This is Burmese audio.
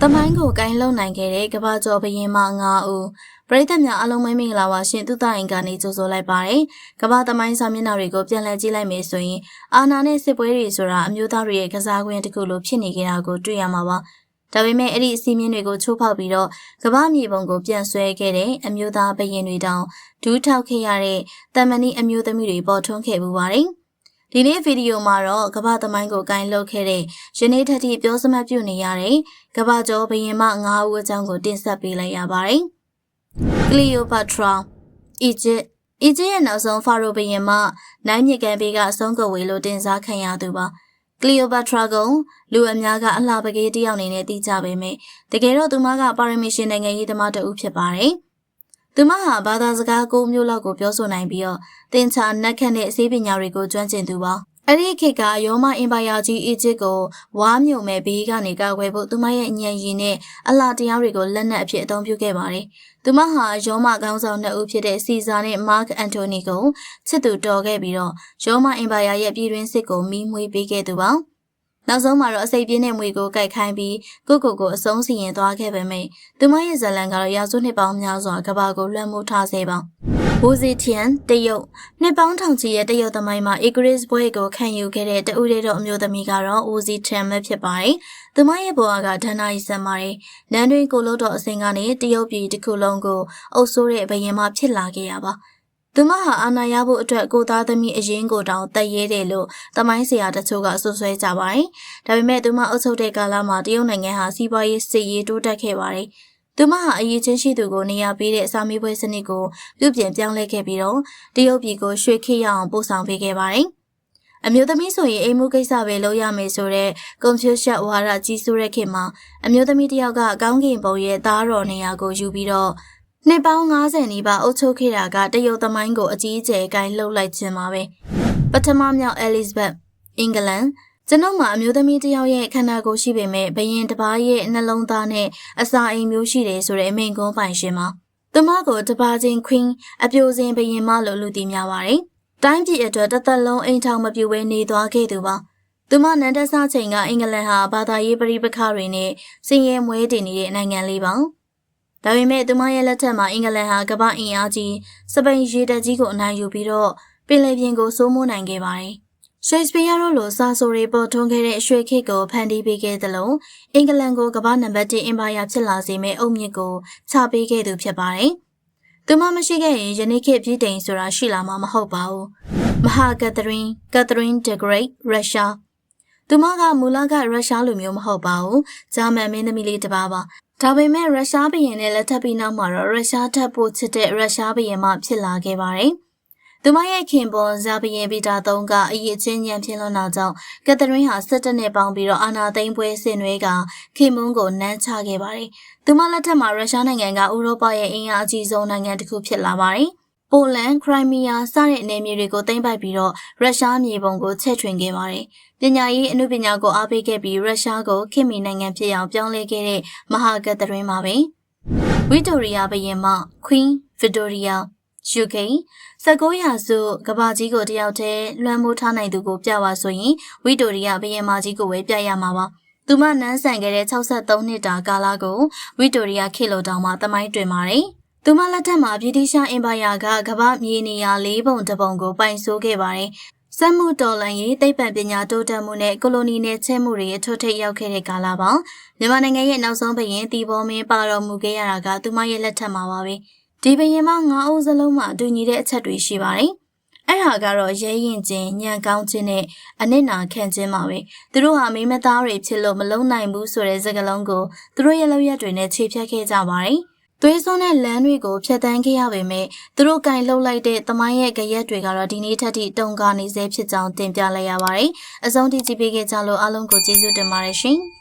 တမိုင်းကိုကိုင်းလုံနိုင်ခဲ့တဲ့ကဘာကျော်ဘရင်မ9ဦးပရိသတ်များအလုံးမင်္ဂလာပါရှင်သူတရင်ကနေကြိုဆိုလိုက်ပါတယ်ကဘာတမိုင်းစာမျက်နှာတွေကိုပြန်လည်ကြည့်လိုက်မယ်ဆိုရင်အာနာနဲ့စစ်ပွဲတွေဆိုတာအမျိုးသားတွေရဲ့ကစားကွင်းတစ်ခုလိုဖြစ်နေကြတာကိုတွေ့ရမှာပါဒါပေမဲ့အဲ့ဒီအစီအမင်းတွေကိုချိုးဖောက်ပြီးတော့ကဘာမြေပုံကိုပြန်ဆွဲခဲ့တဲ့အမျိုးသားဘရင်တွေတောင်ဒူးထောက်ခဲ့ရတဲ့တမန်နီအမျိုးသမီးတွေပေါ်ထွန်းခဲ့ပူပါတယ်ဒီနေ့ဗီဒီယိုမှာတော့ကမ္ဘာသမိုင်းကိုကိုင်းလုပ်ခဲ့တဲ့ယနေ့ထက်ထိပြောစမှတ်ပြုနေရတဲ့ကမ္ဘာကျော်ဘရင်မ9ဦးအကြောင်းကိုတင်ဆက်ပေးလိုက်ရပါတယ်။ Cleopatra အီဂျစ်ရဲ့နောက်ဆုံးဖာရိုဘရင်မနိုင်မြစ်ကန်ဘေးကအဆုံးကဝေလို့တင်စားခံရသူပါ။ Cleopatra ကလူအများကအလှပကေးတယောက်အနေနဲ့သိကြပေမဲ့တကယ်တော့သူမကပါရမီရှင်နိုင်ငံရေးသမားတဦးဖြစ်ပါတယ်။သူမဟာဘာသာစကား9မျိုးလောက်ကိုပြောဆိုနိုင်ပြီးတော့သင်္ချာနက်ခတ်တဲ့ဆေးပညာတွေကိုကျွမ်းကျင်သူပါအဲ့ဒီခေတ်ကရောမအင်ပါယာကြီးအီဂျစ်ကိုဝါမြုံမဲ့ဘေးကနေကာကွယ်ဖို့သူမရဲ့ဉာဏ်ရည်နဲ့အလားတရားတွေကိုလက်နက်အဖြစ်အသုံးပြုခဲ့ပါတယ်သူမဟာရောမခေါင်းဆောင်2ဦးဖြစ်တဲ့စီဇာနဲ့မားအန်တိုနီကိုချစ်သူတော်ခဲ့ပြီးတော့ရောမအင်ပါယာရဲ့ပြည်တွင်းစစ်ကိုမီးမွှေးပေးခဲ့သူပါနောက်ဆုံးမှာတော့အစိပ်ပြင်းတဲ့မွေကိုကိုက်ခိုင်းပြီးကိုအဆုံးစီရင်သွားခဲ့ပေမဲ့သူမရဲ့ဇလံကတော့ရာစုနှစ်ပေါင်းများစွာကဘာကိုလွှမ်းမိုးထားစေပါဝူဇီတျန်တရုတ်နှစ်ပေါင်းထောင်ချီရဲ့တရုတ်သမိုင်းမှာအီဂရစ်ဘွဲကိုခံယူခဲ့တဲ့တဦးတည်းသောအမျိုးသမီးကတော့ဝူဇီတျန်ပဲဖြစ်ပါတယ်။သူမရဲ့ဘဝကဒဏ္ဍာရီဆန်ပါတယ်။နန်းတွင်ကိုလို့တော်အစဉ်ကနေတရုတ်ပြည်တစ်ခုလုံးကိုအုပ်စိုးတဲ့ဘရင်မဖြစ်လာခဲ့ရပါ။သူမဟာအာဏာရဖို့အတွက်ကိုသားသမီးအရင်ကိုတောင်တည်ရဲတယ်လို့သမိုင်းဆရာတချို့ကဆွဆွဲကြပါတယ်။ဒါပေမဲ့သူမအုပ်ချုပ်တဲ့ကာလမှာတရုတ်နိုင်ငံဟာစီးပွားရေးစစ်ရေးတိုးတက်ခဲ့ပါတယ်။သူမဟာအရေးချင်းရှိသူကိုနေရာပေးတဲ့စာမေးပွဲစနစ်ကိုပြုပြင်ပြောင်းလဲခဲ့ပြီးတော့တရုတ်ပြည်ကိုရွှေခေတ်ရအောင်ပို့ဆောင်ပေးခဲ့ပါတယ်။အမျိုးသမီးဆိုရင်အိမ်မှုကိစ္စပဲလုပ်ရမယ်ဆိုတဲ့ကွန်ဖျူးရှက်ဝါဒကြီးစိုးတဲ့ခေတ်မှာအမျိုးသမီးတစ်ယောက်ကကောင်းကင်ဘုံရဲ့သားတော်နေရာကိုယူပြီးတော့နှစ်ပေါင်း90နီးပါးအုပ်ချုပ်ခဲ့တာကတရုတ်သမိုင်းကိုအကြီးအကျယ်ကိုင်းလှုပ်လိုက်ခြင်းပါပဲ။ပထမမြောက်အဲလစ်ဇဘက်အင်္ဂလန်ကျွန်ုပ်မှာအမျိုးသမီးတစ်ယောက်ရဲ့ခန္ဓာကိုယ်ရှိပေမဲ့ဘရင်တစ်ပါးရဲ့နှလုံးသားနဲ့အစာအိမ်မျိုးရှိတယ်ဆိုတဲ့အမိန့်ကွန်းပိုင်ရှင်မှာသူမကိုတပါးချင်း Queen အပြိုစင်ဘရင်မလို့လူသိများပါတယ်။တိုင်းပြည်အတွက်တစ်သက်လုံးအိမ်ထောင်မပြူဘဲနေသွားခဲ့သူပါ။သူမနန်းတက်စားချိန်ကအင်္ဂလန်ဟာဘာသာရေးပဋိပက္ခတွေနဲ့ဆင်းရဲမွဲတေနေတဲ့နိုင်ငံလေးပါ။ဒါပေမဲ့သူမရဲ့လက်ထက်မှာအင်္ဂလန်ဟာကမ္ဘာအင်အားကြီးစပိန်ရေတပ်ကြီးကိုအနိုင်ယူပြီးတော့ပင်လယ်ပြင်ကိုစိုးမိုးနိုင်ခဲ့ပါတယ်။ရှေ့စပီးယားတို့လိုစာဆိုတွေပေါ်ထွန်းခဲ့တဲ့ရွှေခေတ်ကိုဖန်တီးပေးခဲ့သလိုအင်္ဂလန်ကိုကမ္ဘာနံပါတ်1အင်ပါယာဖြစ်လာစေမယ့်အုတ်မြစ်ကိုချပေးခဲ့သူဖြစ်ပါတယ်။သူမမရှိခဲ့ရင်ယနေ့ခေတ်ပြည်တိန်ဆိုတာရှိလာမှာမဟုတ်ပါဘူး။မဟာကက်သရင်းthe Great ရုရှားသူမကမူလကရုရှားလူမျိုးမဟုတ်ပါဘူး။ဂျာမန်မင်းသမီးလေးတစ်ပါးပါ။ဒါပေမဲ့ရုရှားဘုရင်နဲ့လက်ထပ်ပြီးနောက်မှာတော့ရုရှားထပ်ဖို့ချစ်တဲ့ရုရှားဘုရင်မှဖြစ်လာခဲ့ပါတယ်။သူမရဲ့ခင်ပွန်ဇာဘရင်ပီတာIIIကအရေးချင်းညံဖြစ်လွန်တာကြောင့်ကက်သရင်းဟာ17နှစ်ပေါင်းပြီးတော့အာဏာသိမ်းပွဲဆင်နွှဲကခင်မွန်းကိုနမ်းချခဲ့ပါတယ်။သူမလက်ထက်မှာရုရှားနိုင်ငံကဥရောပရဲ့အင်အားအကြီးဆုံးနိုင်ငံတစ်ခုဖြစ်လာပါတယ်။ပိုလန်၊ခရိုင်းမီးယားစတဲ့နယ်မြေတွေကိုသိမ်းပိုက်ပြီးတော့ရုရှားမြေပုံကိုချဲ့ထွင်ခဲ့ပါတယ်။ပညာရေးအမှုပညာကိုအားပေးခဲ့ပြီးရုရှားကိုခေတ်မီနိုင်ငံဖြစ်အောင်ပြောင်းလဲခဲ့တဲ့မဟာကက်သရင်းပါပဲ။ဝီတိုရီယာဘရင်မ Queen Victoria UK 19ရာစုကဘာကြီးကိုတယောက်တည်းလွှမ်းမိုးထားနိုင်သူကိုပြပါဆိုရင်ဝီတိုရီယာဘရင်မကြီးကိုပဲပြရမှာပါသူမနန်းဆန်ခဲ့တဲ့63နှစ်တာကာလကိုဝီတိုရီယာခေတ်လိုတောင်မှသမိုင်းတွင်ပါတယ်သူမလက်ထက်မှာဗြိတိရှားအင်ပါယာကကမ္ဘာမြေနေရာ၄ပုံတစ်ပုံကိုပိုင်ဆိုးခဲ့ပါတယ်စက်မှုတော်လှန်ရေးသိပ္ပံပညာတိုးတက်မှုနဲ့ကိုလိုနီနယ်ချဲ့မှုတွေအထွတ်ထိပ်ရောက်ခဲ့တဲ့ကာလပါမြန်မာနိုင်ငံရဲ့နောက်ဆုံးဘရင်တီဘောမင်းပါတော်မူခဲ့ရတာကသူမရဲ့လက်ထက်မှာပါပဲဒီဘရင်မ9ဦးစလုံးမှာတူညီတဲ့အချက်တွေရှိပါတယ်။အဲ့ဒါကတော့ရဲရင်ခြင်း၊ညံကောင်းခြင်းနဲ့အနစ်နာခံခြင်းပါပဲ။သူတို့ဟာမိမသားတွေဖြစ်လို့မလုံနိုင်ဘူးဆိုတဲ့စကားလုံးကိုသူတို့ရဲ့လောက်ရက်တွေနဲ့ခြေဖြတ်ခဲ့ကြပါတယ်။သွေးစွန်းတဲ့လမ်းတွေကိုဖျက်ဆီးခဲ့ရပေမဲ့သူတို့ကင်လှုပ်လိုက်တဲ့သမိုင်းရဲ့ကြရက်တွေကတော့ဒီနေ့ထက်ထိတုံကားနေစေဖြစ်ကြောင်းတင်ပြလိုက်ရပါတယ်။အဆုံးထိကြည့်ပေးခဲ့ကြလို့အားလုံးကိုကျေးဇူးတင်ပါတယ်ရှင်။